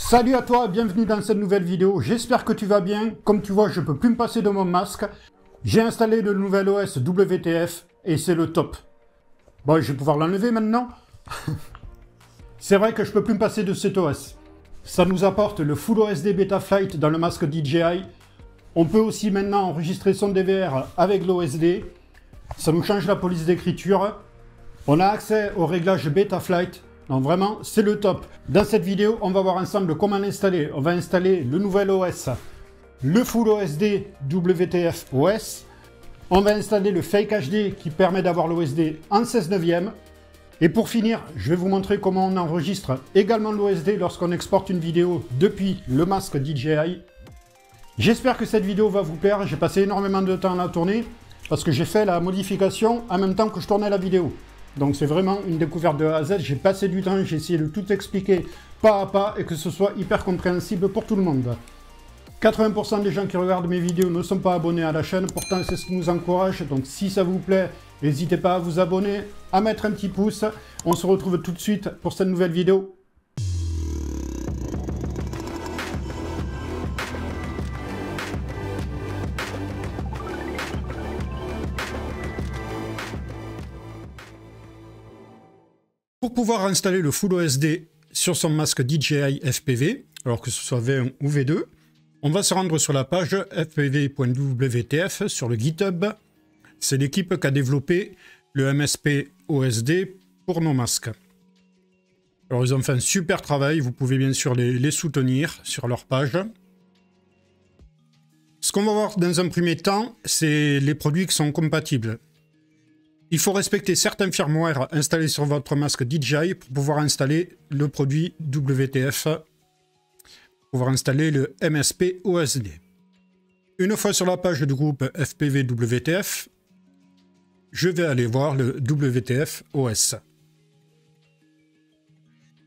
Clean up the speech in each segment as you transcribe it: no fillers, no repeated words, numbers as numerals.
Salut à toi, bienvenue dans cette nouvelle vidéo, j'espère que tu vas bien. Comme tu vois, je peux plus me passer de mon masque. J'ai installé le nouvel OS WTF et c'est le top. Bon, je vais pouvoir l'enlever maintenant. C'est vrai que je peux plus me passer de cet OS. Ça nous apporte le Full OSD Betaflight dans le masque DJI. On peut aussi maintenant enregistrer son DVR avec l'OSD. Ça nous change la police d'écriture. On a accès au réglage Betaflight. Donc vraiment, c'est le top. Dans cette vidéo, on va voir ensemble comment l'installer. On va installer le nouvel OS, le Full OSD WTF OS. On va installer le Fake HD qui permet d'avoir l'OSD en 16/9. Et pour finir, je vais vous montrer comment on enregistre également l'OSD lorsqu'on exporte une vidéo depuis le masque DJI. J'espère que cette vidéo va vous plaire. J'ai passé énormément de temps à la tourner parce que j'ai fait la modification en même temps que je tournais la vidéo. Donc c'est vraiment une découverte de A à Z, j'ai passé du temps, j'ai essayé de tout expliquer pas à pas et que ce soit hyper compréhensible pour tout le monde. 80% des gens qui regardent mes vidéos ne sont pas abonnés à la chaîne, pourtant c'est ce qui nous encourage, donc si ça vous plaît, n'hésitez pas à vous abonner, à mettre un petit pouce. On se retrouve tout de suite pour cette nouvelle vidéo. Pour pouvoir installer le Full OSD sur son masque DJI FPV, alors que ce soit V1 ou V2, on va se rendre sur la page fpv.wtf sur le GitHub. C'est l'équipe qui a développé le MSP OSD pour nos masques. Alors ils ont fait un super travail, vous pouvez bien sûr les soutenir sur leur page. Ce qu'on va voir dans un premier temps, c'est les produits qui sont compatibles. Il faut respecter certains firmware installés sur votre masque DJI pour pouvoir installer le produit WTF, pour pouvoir installer le MSP OSD. Une fois sur la page du groupe FPV WTF, je vais aller voir le WTF OS.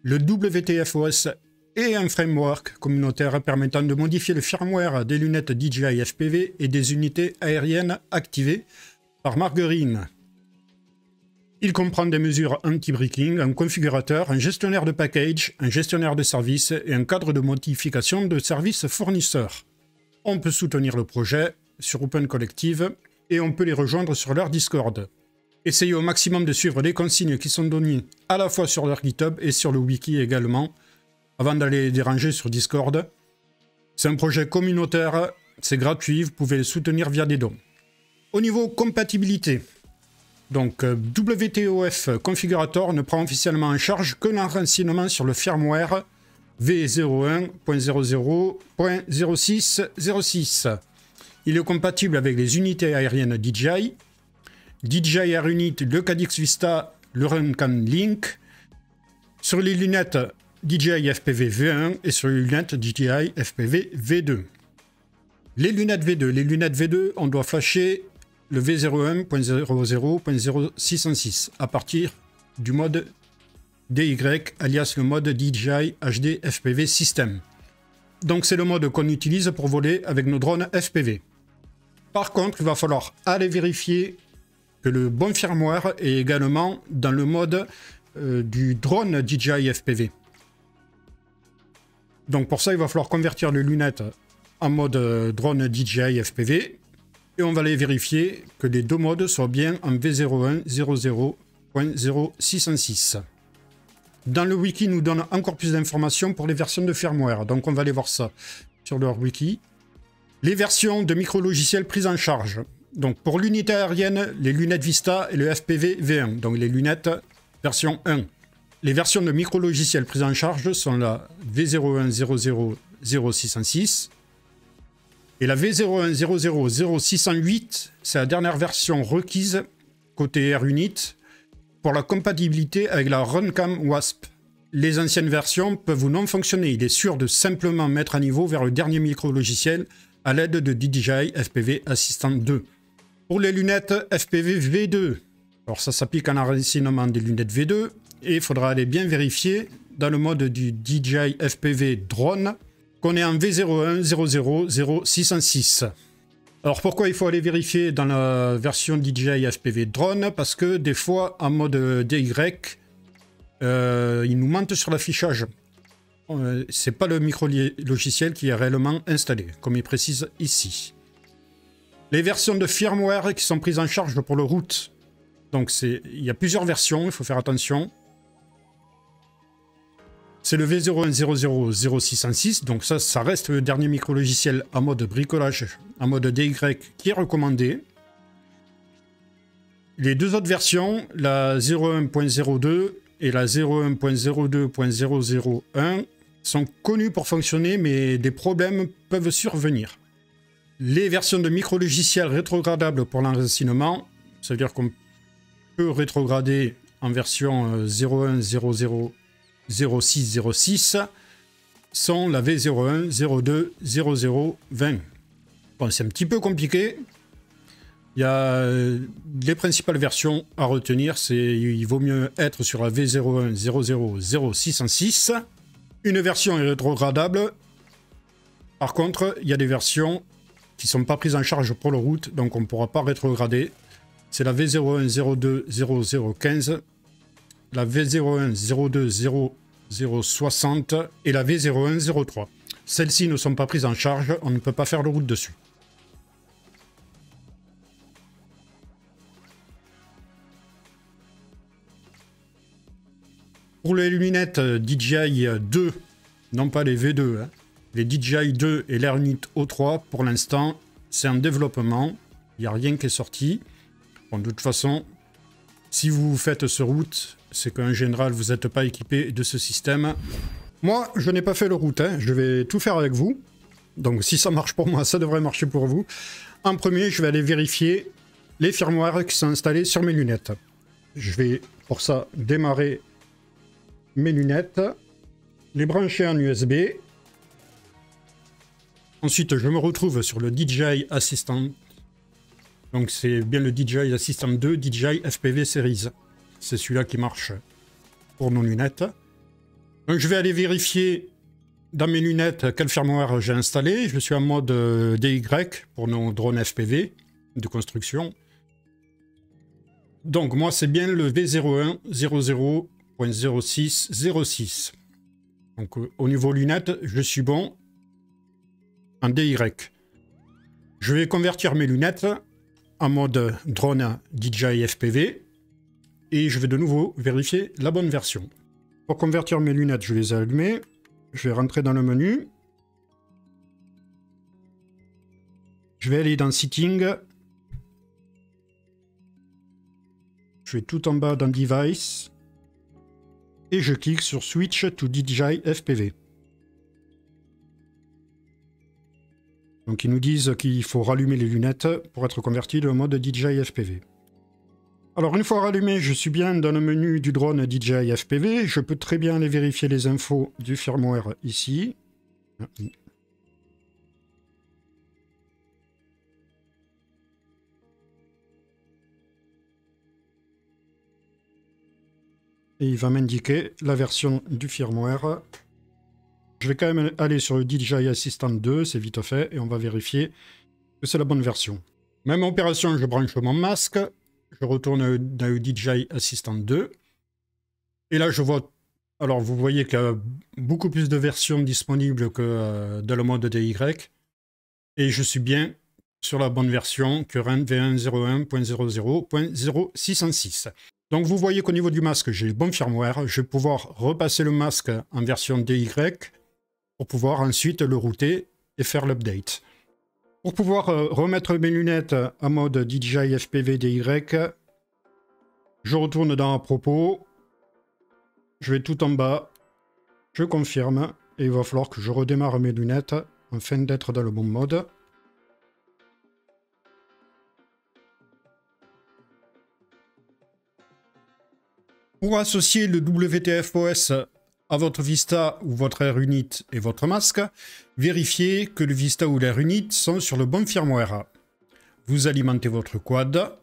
Le WTF OS est un framework communautaire permettant de modifier le firmware des lunettes DJI FPV et des unités aériennes activées par Margarine. Il comprend des mesures anti-breaking, un configurateur, un gestionnaire de package, un gestionnaire de services et un cadre de modification de services fournisseurs. On peut soutenir le projet sur Open Collective et on peut les rejoindre sur leur Discord. Essayez au maximum de suivre les consignes qui sont données à la fois sur leur GitHub et sur le wiki également, avant d'aller les déranger sur Discord. C'est un projet communautaire, c'est gratuit, vous pouvez les soutenir via des dons. Au niveau compatibilité, donc WTOF Configurator ne prend officiellement en charge que l'enracinement sur le firmware v01.00.0606. Il est compatible avec les unités aériennes DJI, DJI Air Unit, le Cadix Vista, le Runcam Link, sur les lunettes DJI FPV V1 et sur les lunettes DJI FPV V2. Les lunettes V2, on doit flasher le V01.00.0606 à partir du mode DY, alias le mode DJI HD FPV System. Donc c'est le mode qu'on utilise pour voler avec nos drones FPV. Par contre, il va falloir aller vérifier que le bon firmware est également dans le mode du drone DJI FPV. Donc pour ça, il va falloir convertir les lunettes en mode drone DJI FPV. Et on va aller vérifier que les deux modes soient bien en V01.00.0606. Dans le wiki, nous donne encore plus d'informations pour les versions de firmware. Donc on va aller voir ça sur leur wiki. Les versions de micro-logiciels prises en charge. Donc pour l'unité aérienne, les lunettes Vista et le FPV V1. Donc les lunettes version 1. Les versions de micro-logiciels prises en charge sont la V01.00.0606. Et la V01.00.0608, c'est la dernière version requise côté Air Unit pour la compatibilité avec la Runcam Wasp. Les anciennes versions peuvent ou non fonctionner. Il est sûr de simplement mettre à niveau vers le dernier micro-logiciel à l'aide de DJI FPV Assistant 2. Pour les lunettes FPV V2, alors ça s'applique en enracinement des lunettes V2 et il faudra aller bien vérifier dans le mode du DJI FPV Drone qu'on est en V01.00.0606. Alors pourquoi il faut aller vérifier dans la version DJI FPV Drone? Parce que des fois en mode DY, il nous mente sur l'affichage. c'est pas le micro-logiciel qui est réellement installé, comme il précise ici. Les versions de firmware qui sont prises en charge pour le root. Donc il y a plusieurs versions, il faut faire attention. C'est le V010000606, donc ça reste le dernier micro-logiciel en mode bricolage, en mode DY qui est recommandé. Les deux autres versions, la 01.02 et la 01.02.001, sont connues pour fonctionner, mais des problèmes peuvent survenir. Les versions de micro-logiciels rétrogradables pour l'enracinement, ça veut dire qu'on peut rétrograder en version 01.00.06.06, sont la V01, 02, 0020. Bon, c'est un petit peu compliqué. Il y a les principales versions à retenir, il vaut mieux être sur la V01 000606. Une version est rétrogradable. Par contre, il y a des versions qui ne sont pas prises en charge pour le root, donc on ne pourra pas rétrograder. C'est la V01 02 0015, la V01 02 0060 et la V01 03. Celles-ci ne sont pas prises en charge, on ne peut pas faire le root dessus. Pour les lunettes DJI 2, non pas les V2, hein, les DJI 2 et l'Airunit O3, pour l'instant, c'est en développement. Il n'y a rien qui est sorti. Bon, de toute façon, si vous faites ce route, c'est qu'en général, vous n'êtes pas équipé de ce système. Moi, je n'ai pas fait le route, hein. Je vais tout faire avec vous. Donc, si ça marche pour moi, ça devrait marcher pour vous. En premier, je vais aller vérifier les firmwares qui sont installés sur mes lunettes. Je vais, pour ça, démarrer mes lunettes, les brancher en USB. Ensuite, je me retrouve sur le DJI Assistant. Donc, c'est bien le DJI Assistant 2, DJI FPV Series. C'est celui-là qui marche pour nos lunettes. Donc, je vais aller vérifier dans mes lunettes quel firmware j'ai installé. Je suis en mode DY pour nos drones FPV de construction. Donc, moi, c'est bien le V01 00.0606. Donc, au niveau lunettes, je suis bon en DY. Je vais convertir mes lunettes en mode drone DJI FPV et je vais de nouveau vérifier la bonne version. Pour convertir mes lunettes, je vais les allumer. Je vais rentrer dans le menu. Je vais aller dans Setting. Je vais tout en bas dans Device. Et je clique sur Switch to DJI FPV. Donc ils nous disent qu'il faut rallumer les lunettes pour être converti au mode DJI FPV. Alors une fois rallumé, je suis bien dans le menu du drone DJI FPV. Je peux très bien aller vérifier les infos du firmware ici. Et il va m'indiquer la version du firmware. Je vais quand même aller sur le DJI Assistant 2, c'est vite fait, et on va vérifier que c'est la bonne version. Même opération, je branche mon masque, je retourne dans le DJI Assistant 2, et là je vois, alors vous voyez qu'il y a beaucoup plus de versions disponibles que dans le mode DY, et je suis bien sur la bonne version que V101.00.0606. Donc vous voyez qu'au niveau du masque, j'ai le bon firmware. Je vais pouvoir repasser le masque en version DY pour pouvoir ensuite le router et faire l'update. Pour pouvoir remettre mes lunettes en mode DJI FPV DY, je retourne dans à propos. Je vais tout en bas. Je confirme. Et il va falloir que je redémarre mes lunettes afin d'être dans le bon mode. Pour associer le WTF-OS à votre Vista ou votre Airunit et votre masque, vérifiez que le Vista ou l'Airunit sont sur le bon firmware. Vous alimentez votre quad.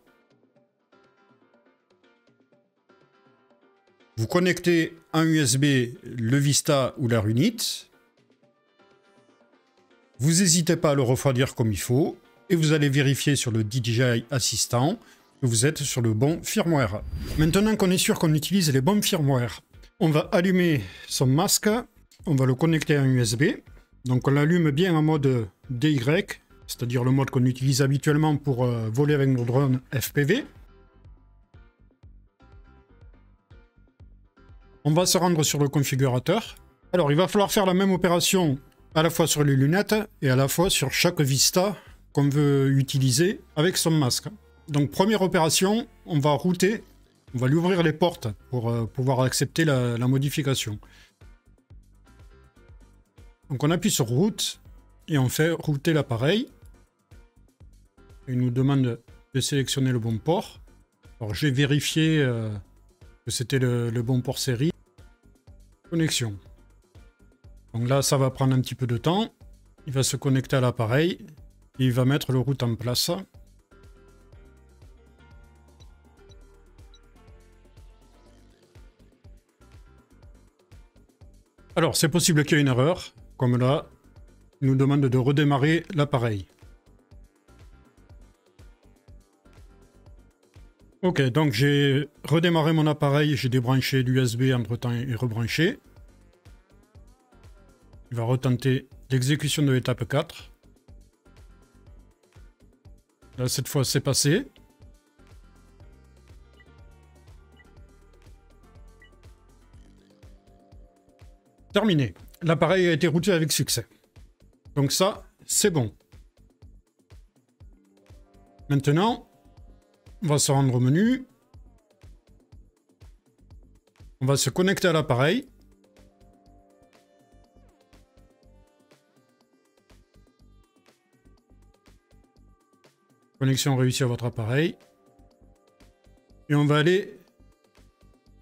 Vous connectez en USB le Vista ou l'Airunit. Vous n'hésitez pas à le refroidir comme il faut. Et vous allez vérifier sur le DJI Assistant que vous êtes sur le bon firmware. Maintenant qu'on est sûr qu'on utilise les bons firmware, on va allumer son masque on va le connecter à un USB. Donc on l'allume bien en mode DY, c'est-à-dire le mode qu'on utilise habituellement pour voler avec nos drones FPV. On va se rendre sur le configurateur. Alors il va falloir faire la même opération à la fois sur les lunettes et à la fois sur chaque vista qu'on veut utiliser avec son masque. Donc première opération, on va router, on va lui ouvrir les portes pour pouvoir accepter la modification. Donc on appuie sur route et on fait router l'appareil. Il nous demande de sélectionner le bon port. Alors j'ai vérifié que c'était le bon port série. Connexion. Donc là ça va prendre un petit peu de temps. Il va se connecter à l'appareil et il va mettre le route en place. Alors c'est possible qu'il y ait une erreur. Comme là, il nous demande de redémarrer l'appareil. Ok, donc j'ai redémarré mon appareil, j'ai débranché l'USB entre-temps et rebranché. Il va retenter l'exécution de l'étape 4. Là, cette fois, c'est passé. Terminé. L'appareil a été routé avec succès. Donc ça, c'est bon. Maintenant, on va se rendre au menu. On va se connecter à l'appareil. Connexion réussie à votre appareil. Et on va aller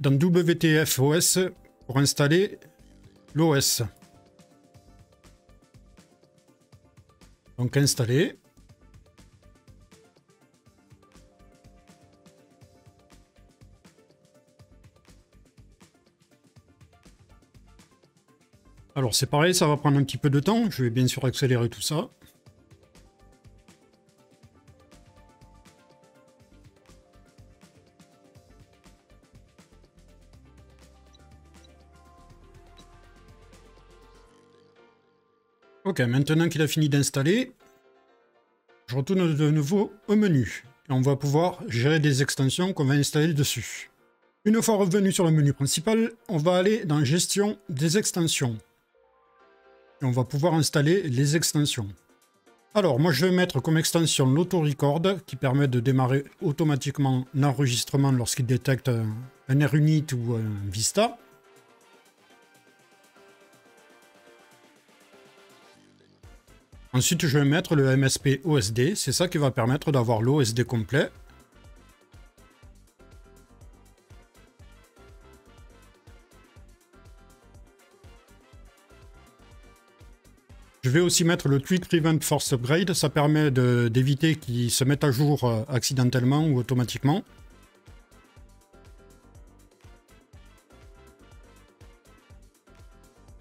dans WTF OS pour installer l'OS. Donc installer. Alors c'est pareil, ça va prendre un petit peu de temps. Je vais bien sûr accélérer tout ça. Ok, maintenant qu'il a fini d'installer, je retourne de nouveau au menu. Et on va pouvoir gérer des extensions qu'on va installer dessus. Une fois revenu sur le menu principal, on va aller dans Gestion des extensions. Et on va pouvoir installer les extensions. Alors, moi je vais mettre comme extension l'auto-record qui permet de démarrer automatiquement l'enregistrement lorsqu'il détecte un AirUnit ou un Vista. Ensuite, je vais mettre le MSP OSD. C'est ça qui va permettre d'avoir l'OSD complet. Je vais aussi mettre le Quick Prevent Force Upgrade. Ça permet d'éviter qu'il se mette à jour accidentellement ou automatiquement.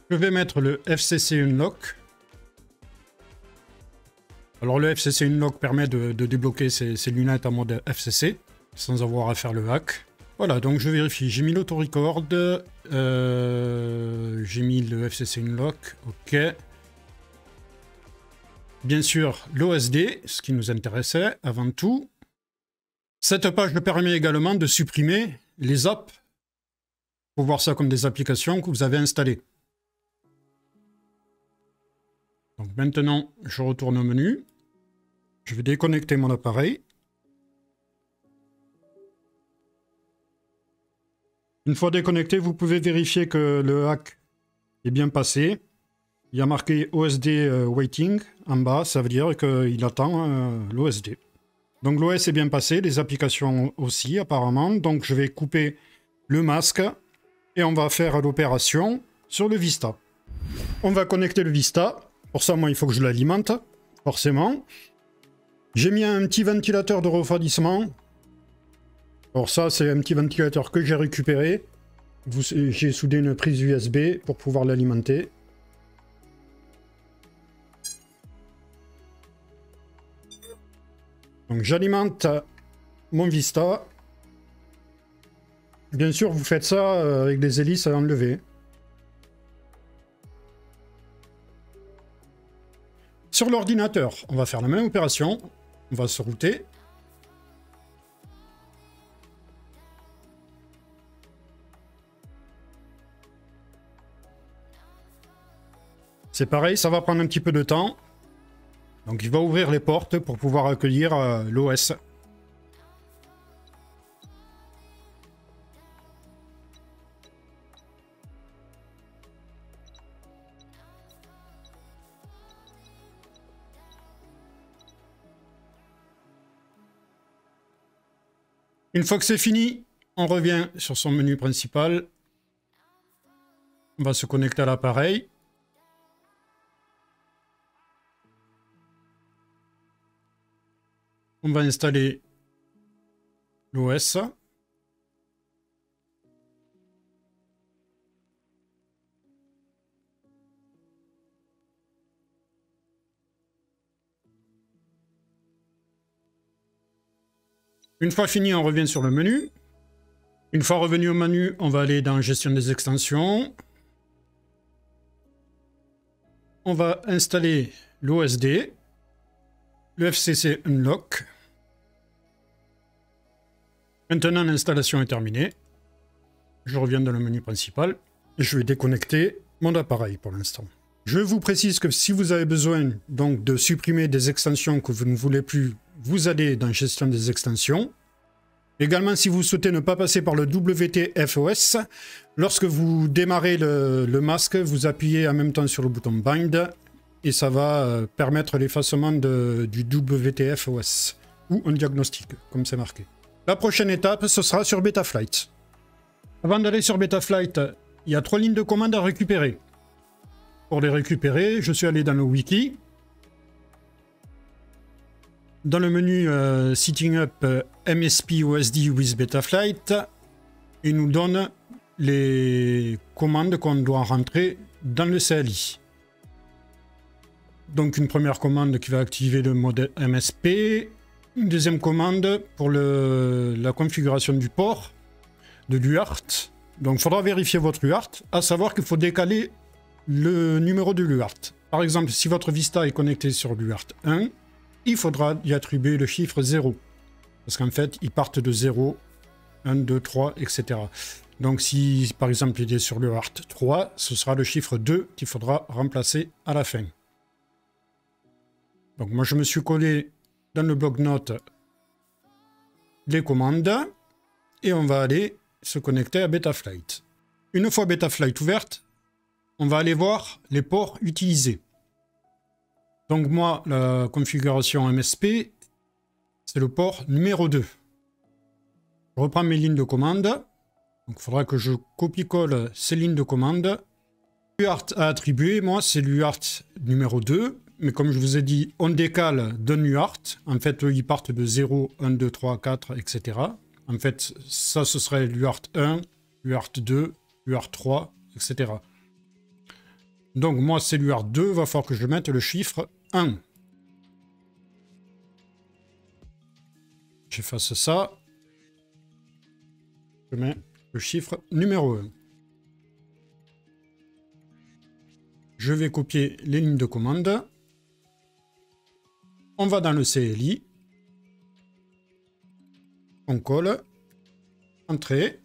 Je vais mettre le FCC Unlock. Alors le FCC Unlock permet de débloquer ces lunettes en mode FCC sans avoir à faire le hack. Voilà, donc je vérifie. J'ai mis l'auto-record, j'ai mis le FCC Unlock, ok. Bien sûr, l'OSD, ce qui nous intéressait avant tout. Cette page me permet également de supprimer les apps pour voir ça comme des applications que vous avez installées. Donc maintenant, je retourne au menu. Je vais déconnecter mon appareil. Une fois déconnecté, vous pouvez vérifier que le hack est bien passé. Il y a marqué OSD Waiting en bas, ça veut dire qu'il attend l'OSD. Donc l'OS est bien passé, les applications aussi apparemment. Donc je vais couper le masque et on va faire l'opération sur le Vista. On va connecter le Vista. Pour ça, moi, il faut que je l'alimente, forcément. J'ai mis un petit ventilateur de refroidissement. Alors ça, c'est un petit ventilateur que j'ai récupéré. J'ai soudé une prise USB pour pouvoir l'alimenter. Donc j'alimente mon Vista. Bien sûr, vous faites ça avec des hélices à enlever. Sur l'ordinateur, on va faire la même opération. On va se router. C'est pareil, ça va prendre un petit peu de temps. Donc il va ouvrir les portes pour pouvoir accueillir l'OS. Une fois que c'est fini, on revient sur son menu principal. On va se connecter à l'appareil. On va installer l'OS. Une fois fini, on revient sur le menu. Une fois revenu au menu, on va aller dans Gestion des extensions. On va installer l'OSD, le FCC Unlock. Maintenant, l'installation est terminée. Je reviens dans le menu principal et je vais déconnecter mon appareil pour l'instant. Je vous précise que si vous avez besoin donc de supprimer des extensions que vous ne voulez plus, vous allez dans Gestion des extensions. Également, si vous souhaitez ne pas passer par le WTFOS, lorsque vous démarrez le masque, vous appuyez en même temps sur le bouton Bind et ça va permettre l'effacement du WTFOS ou un diagnostic, comme c'est marqué. La prochaine étape, ce sera sur Betaflight. Avant d'aller sur Betaflight, il y a 3 lignes de commande à récupérer. Pour les récupérer, je suis allé dans le wiki. Dans le menu Setting Up MSP OSD with Betaflight, il nous donne les commandes qu'on doit rentrer dans le CLI. Donc une première commande qui va activer le mode MSP, une deuxième commande pour la configuration du port de l'UART. Donc il faudra vérifier votre UART, à savoir qu'il faut décaler le numéro de l'UART. Par exemple, si votre Vista est connecté sur l'UART 1, il faudra y attribuer le chiffre 0. Parce qu'en fait, ils partent de 0, 1, 2, 3, etc. Donc si par exemple il est sur l'UART 3, ce sera le chiffre 2 qu'il faudra remplacer à la fin. Donc moi je me suis collé dans le bloc-notes les commandes et on va aller se connecter à Betaflight. Une fois Betaflight ouverte, on va aller voir les ports utilisés. Donc moi, la configuration MSP, c'est le port numéro 2. Je reprends mes lignes de commande. Donc il faudra que je copie-colle ces lignes de commande. L'UART à attribuer, moi, c'est l'UART numéro 2. Mais comme je vous ai dit, on décale d'un UART. En fait, eux, ils partent de 0, 1, 2, 3, 4, etc. En fait, ça, ce serait l'UART 1, l'UART 2, l'UART 3, etc. Donc moi, c'est l'UART 2, il va falloir que je mette le chiffre 1. J'efface ça. Je mets le chiffre numéro 1. Je vais copier les lignes de commande. On va dans le CLI. On colle. Entrée.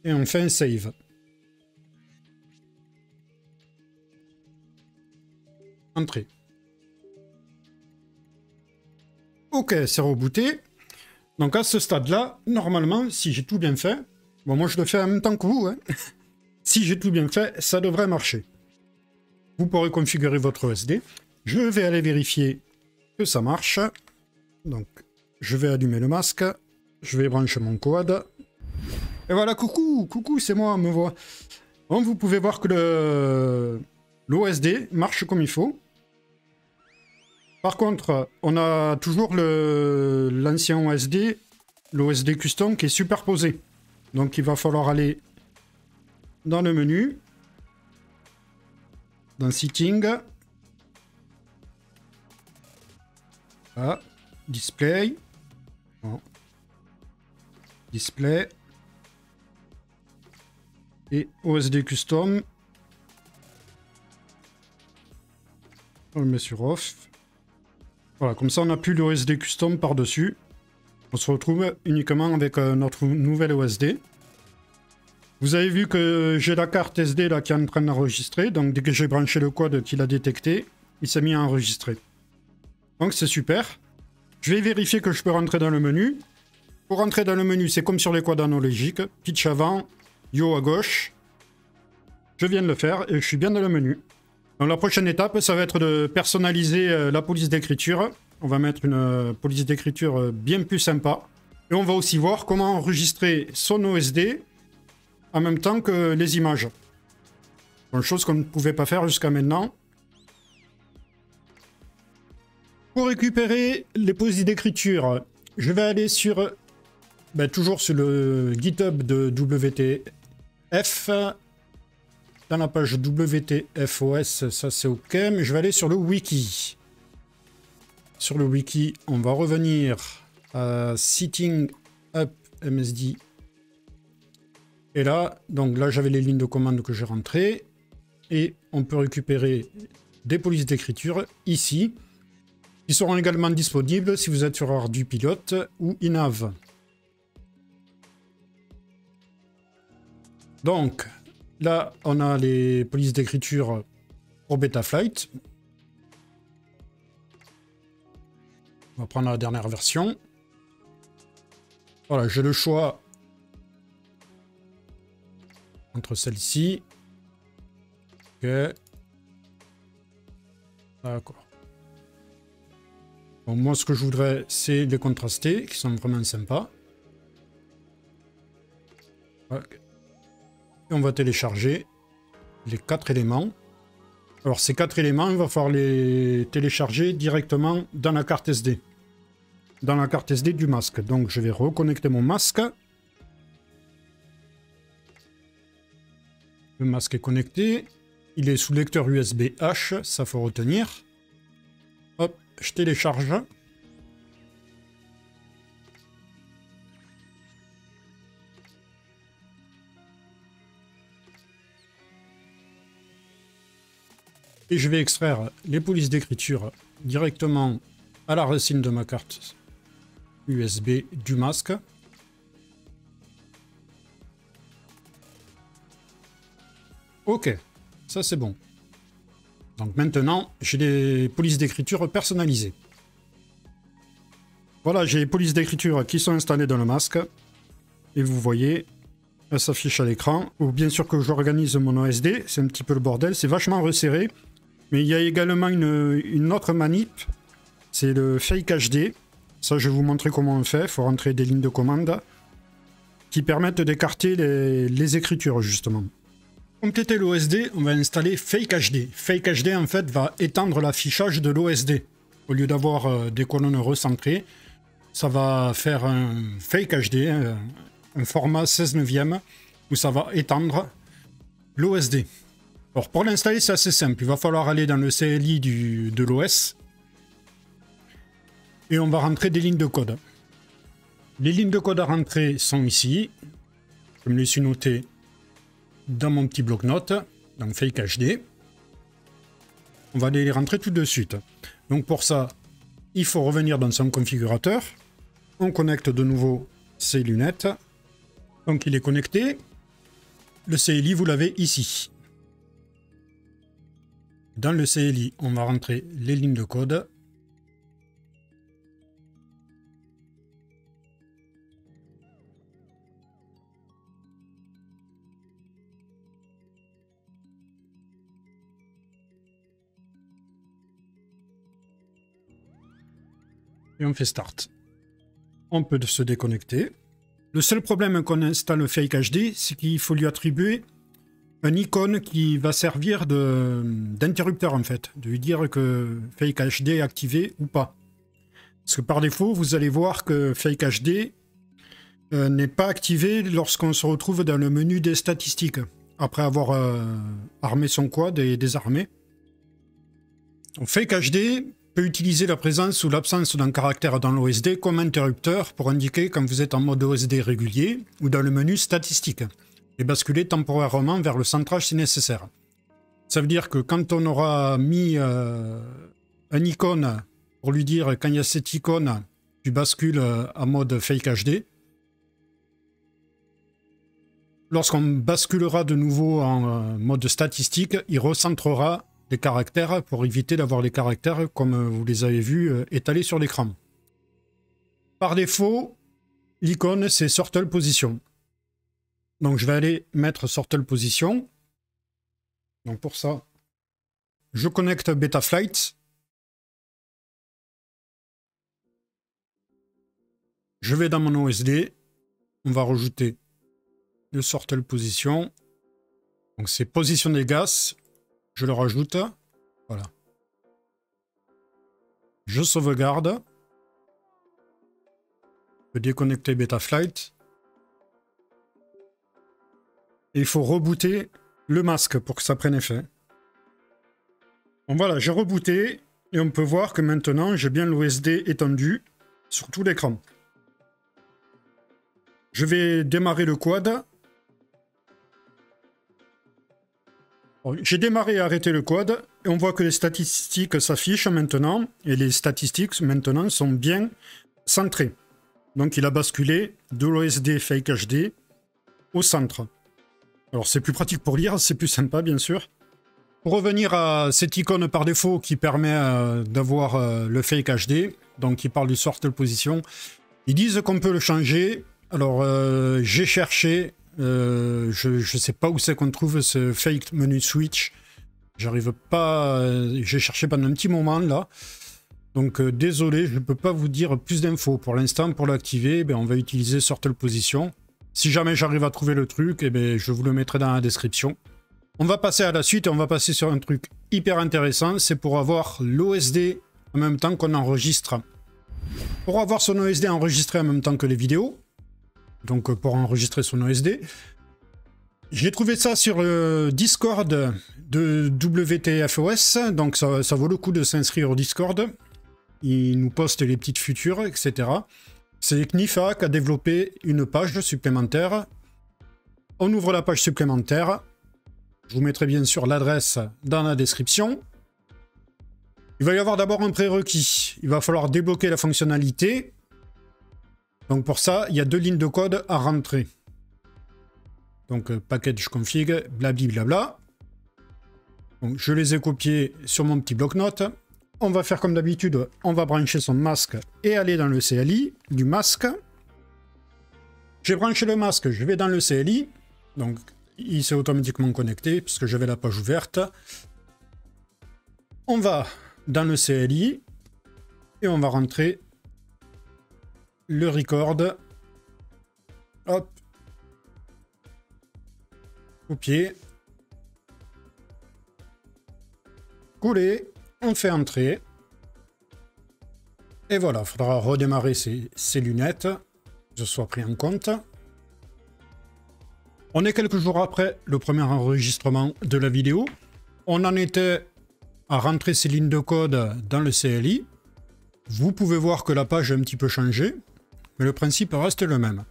Et on fait un save. Entrée. Ok, c'est rebooté. Donc à ce stade-là, normalement, si j'ai tout bien fait, bon moi je le fais en même temps que vous, hein. Si j'ai tout bien fait, ça devrait marcher. Vous pourrez configurer votre OSD. Je vais aller vérifier que ça marche. Donc je vais allumer le masque. Je vais brancher mon quad. Et voilà, coucou, c'est moi, me voit. Bon, vous pouvez voir que l'OSD marche comme il faut. Par contre, on a toujours l'ancien OSD, l'OSD custom qui est superposé. Donc il va falloir aller dans le menu, dans Setting, ah, Display, bon. Display, et OSD custom. On le met sur off. Voilà, comme ça on n'a plus l'OSD custom par-dessus. On se retrouve uniquement avec notre nouvel OSD. Vous avez vu que j'ai la carte SD là qui est en train d'enregistrer. Donc dès que j'ai branché le code qu'il a détecté, il s'est mis à enregistrer. Donc c'est super. Je vais vérifier que je peux rentrer dans le menu. Pour rentrer dans le menu, c'est comme sur les codes analogiques. Pitch avant, yo à gauche. Je viens de le faire et je suis bien dans le menu. Donc la prochaine étape, ça va être de personnaliser la police d'écriture. On va mettre une police d'écriture bien plus sympa. Et on va aussi voir comment enregistrer son OSD en même temps que les images. Une chose qu'on ne pouvait pas faire jusqu'à maintenant. Pour récupérer les polices d'écriture, je vais aller sur... toujours sur le GitHub de WTF. Dans la page WTFOS, ça c'est OK. Mais je vais aller sur le wiki. Sur le wiki, on va revenir à Setting Up MSD. Et là, donc là j'avais les lignes de commande que j'ai rentrées. Et on peut récupérer des polices d'écriture ici. Ils seront également disponibles si vous êtes sur ArduPilote ou Inav. Donc, là, on a les polices d'écriture pour Betaflight. On va prendre la dernière version. Voilà, j'ai le choix entre celle-ci. Ok. D'accord. Bon, moi, ce que je voudrais, c'est les contrastés, qui sont vraiment sympas. Okay. Et on va télécharger les 4 éléments. Alors, ces 4 éléments, il va falloir les télécharger directement dans la carte SD. Dans la carte SD du masque. Donc, je vais reconnecter mon masque. Le masque est connecté. Il est sous lecteur USB H, ça faut retenir. Hop, je télécharge. Et je vais extraire les polices d'écriture directement à la racine de ma carte USB du masque. Ok, ça c'est bon. Donc maintenant, j'ai les polices d'écriture personnalisées. Voilà, j'ai les polices d'écriture qui sont installées dans le masque. Et vous voyez, elles s'affichent à l'écran. Ou bien sûr que j'organise mon OSD, c'est un petit peu le bordel, c'est vachement resserré. Mais il y a également une autre manip, c'est le Fake HD. Ça, je vais vous montrer comment on fait. Il faut rentrer des lignes de commande qui permettent d'écarter les écritures, justement. Pour compléter l'OSD, on va installer Fake HD. Fake HD, en fait, va étendre l'affichage de l'OSD. Au lieu d'avoir des colonnes recentrées, ça va faire un Fake HD, un format 16/9, où ça va étendre l'OSD. Alors, pour l'installer, c'est assez simple. Il va falloir aller dans le CLI de l'OS. Et on va rentrer des lignes de code. Les lignes de code à rentrer sont ici. Je me les suis notées dans mon petit bloc-notes, dans Fake HD. On va aller les rentrer tout de suite. Donc pour ça, il faut revenir dans son configurateur. On connecte de nouveau ses lunettes. Donc il est connecté. Le CLI, vous l'avez ici. Dans le CLI, on va rentrer les lignes de code. Et on fait Start. On peut se déconnecter. Le seul problème qu'on installe le Fake HD, c'est qu'il faut lui attribuer un icône qui va servir d'interrupteur en fait, de lui dire que Fake HD est activé ou pas. Parce que par défaut, vous allez voir que Fake HD n'est pas activé lorsqu'on se retrouve dans le menu des statistiques, après avoir armé son quad et désarmé. Donc, Fake HD peut utiliser la présence ou l'absence d'un caractère dans l'OSD comme interrupteur pour indiquer quand vous êtes en mode OSD régulier ou dans le menu statistique, et basculer temporairement vers le centrage si nécessaire. Ça veut dire que quand on aura mis un icône pour lui dire quand il y a cette icône, tu bascules en mode Fake HD. Lorsqu'on basculera de nouveau en mode statistique, il recentrera les caractères pour éviter d'avoir les caractères comme vous les avez vus étalés sur l'écran. Par défaut, l'icône c'est Sortle Position. Donc je vais aller mettre Sortle Position. Donc pour ça, je connecte Betaflight. Je vais dans mon OSD. On va rajouter le Sortle Position. Donc c'est Position des gaz. Je le rajoute. Voilà. Je sauvegarde. Je peux déconnecter Betaflight. Et il faut rebooter le masque pour que ça prenne effet. Bon voilà, j'ai rebooté. Et on peut voir que maintenant, j'ai bien l'OSD étendu sur tout l'écran. Je vais démarrer le quad. J'ai démarré et arrêté le quad. Et on voit que les statistiques s'affichent maintenant. Et les statistiques maintenant sont bien centrées. Donc il a basculé de l'OSD Fake HD au centre. Alors c'est plus pratique pour lire, c'est plus sympa bien sûr. Pour revenir à cette icône par défaut qui permet d'avoir le Fake HD, donc il parle du Sortle Position, ils disent qu'on peut le changer. Alors j'ai cherché, je sais pas où c'est qu'on trouve ce Fake Menu Switch. J'arrive pas, j'ai cherché pendant un petit moment là. Donc désolé, je ne peux pas vous dire plus d'infos. Pour l'instant, pour l'activer, on va utiliser Sortle Position. Si jamais j'arrive à trouver le truc, je vous le mettrai dans la description. On va passer à la suite et on va passer sur un truc hyper intéressant. C'est pour avoir l'OSD en même temps qu'on enregistre. Pour avoir son OSD enregistré en même temps que les vidéos, donc pour enregistrer son OSD, j'ai trouvé ça sur le Discord de WTFOS. Donc ça vaut le coup de s'inscrire au Discord. Il nous poste les petites futures, etc. C'est Knifa qui a développé une page supplémentaire. On ouvre la page supplémentaire. Je vous mettrai bien sûr l'adresse dans la description. Il va y avoir d'abord un prérequis. Il va falloir débloquer la fonctionnalité. Donc pour ça, il y a 2 lignes de code à rentrer. Donc package config, blablabla. Donc je les ai copiés sur mon petit bloc-notes. On va faire comme d'habitude, on va brancher son masque et aller dans le CLI du masque. J'ai branché le masque, je vais dans le CLI. Donc il s'est automatiquement connecté puisque j'avais la page ouverte. On va dans le CLI et on va rentrer le record. Hop. Copier. Coller. On fait entrer. Et voilà, il faudra redémarrer ces lunettes, que ce soit pris en compte. On est quelques jours après le premier enregistrement de la vidéo. On en était à rentrer ces lignes de code dans le CLI. Vous pouvez voir que la page a un petit peu changé, mais le principe reste le même.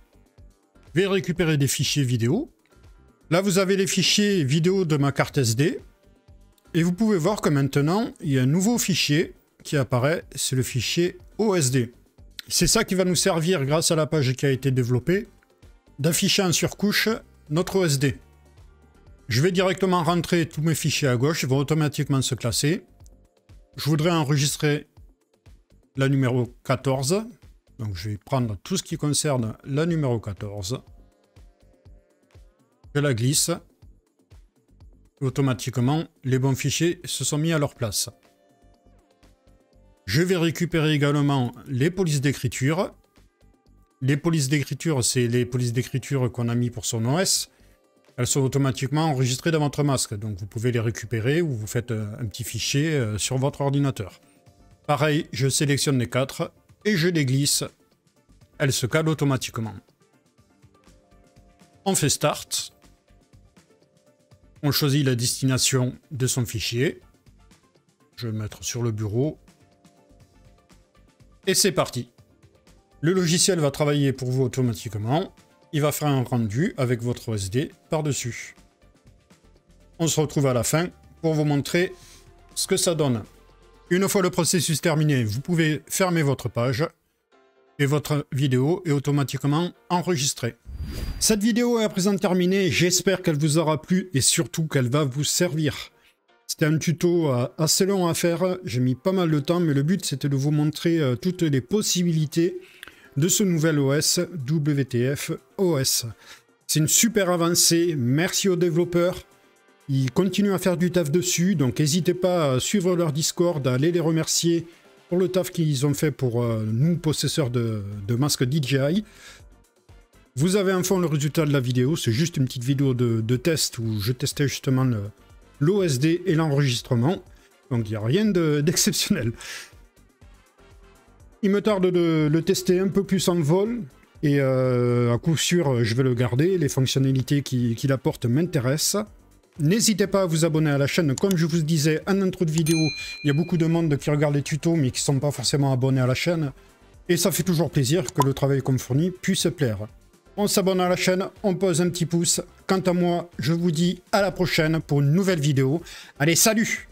Je vais récupérer des fichiers vidéo. Là, vous avez les fichiers vidéo de ma carte SD. Et vous pouvez voir que maintenant, il y a un nouveau fichier qui apparaît, c'est le fichier OSD. C'est ça qui va nous servir, grâce à la page qui a été développée, d'afficher en surcouche notre OSD. Je vais directement rentrer tous mes fichiers à gauche, ils vont automatiquement se classer. Je voudrais enregistrer la numéro 14. Donc je vais prendre tout ce qui concerne la numéro 14. Je la glisse. Automatiquement, les bons fichiers se sont mis à leur place. Je vais récupérer également les polices d'écriture. Les polices d'écriture, c'est les polices d'écriture qu'on a mis pour son OS. Elles sont automatiquement enregistrées dans votre masque, donc vous pouvez les récupérer ou vous faites un petit fichier sur votre ordinateur. Pareil, je sélectionne les 4 et je les glisse. Elles se calent automatiquement. On fait Start. On choisit la destination de son fichier. Je vais le mettre sur le bureau. Et c'est parti. Le logiciel va travailler pour vous automatiquement. Il va faire un rendu avec votre OSD par-dessus. On se retrouve à la fin pour vous montrer ce que ça donne. Une fois le processus terminé, vous pouvez fermer votre page et votre vidéo est automatiquement enregistrée. Cette vidéo est à présent terminée, j'espère qu'elle vous aura plu et surtout qu'elle va vous servir. C'était un tuto assez long à faire, j'ai mis pas mal de temps, mais le but c'était de vous montrer toutes les possibilités de ce nouvel OS, WTF OS. C'est une super avancée, merci aux développeurs. Ils continuent à faire du taf dessus, donc n'hésitez pas à suivre leur Discord, à aller les remercier pour le taf qu'ils ont fait pour nous, possesseurs de masques DJI. Vous avez enfin le résultat de la vidéo, c'est juste une petite vidéo de test où je testais justement l'OSD et l'enregistrement, donc il n'y a rien d'exceptionnel. Il me tarde de le tester un peu plus en vol, et à coup sûr je vais le garder, les fonctionnalités qu'il apporte m'intéressent. N'hésitez pas à vous abonner à la chaîne, comme je vous le disais en intro de vidéo, il y a beaucoup de monde qui regarde les tutos mais qui ne sont pas forcément abonnés à la chaîne. Et ça fait toujours plaisir que le travail qu'on me fournit puisse plaire. On s'abonne à la chaîne, on pose un petit pouce. Quant à moi, je vous dis à la prochaine pour une nouvelle vidéo. Allez, salut!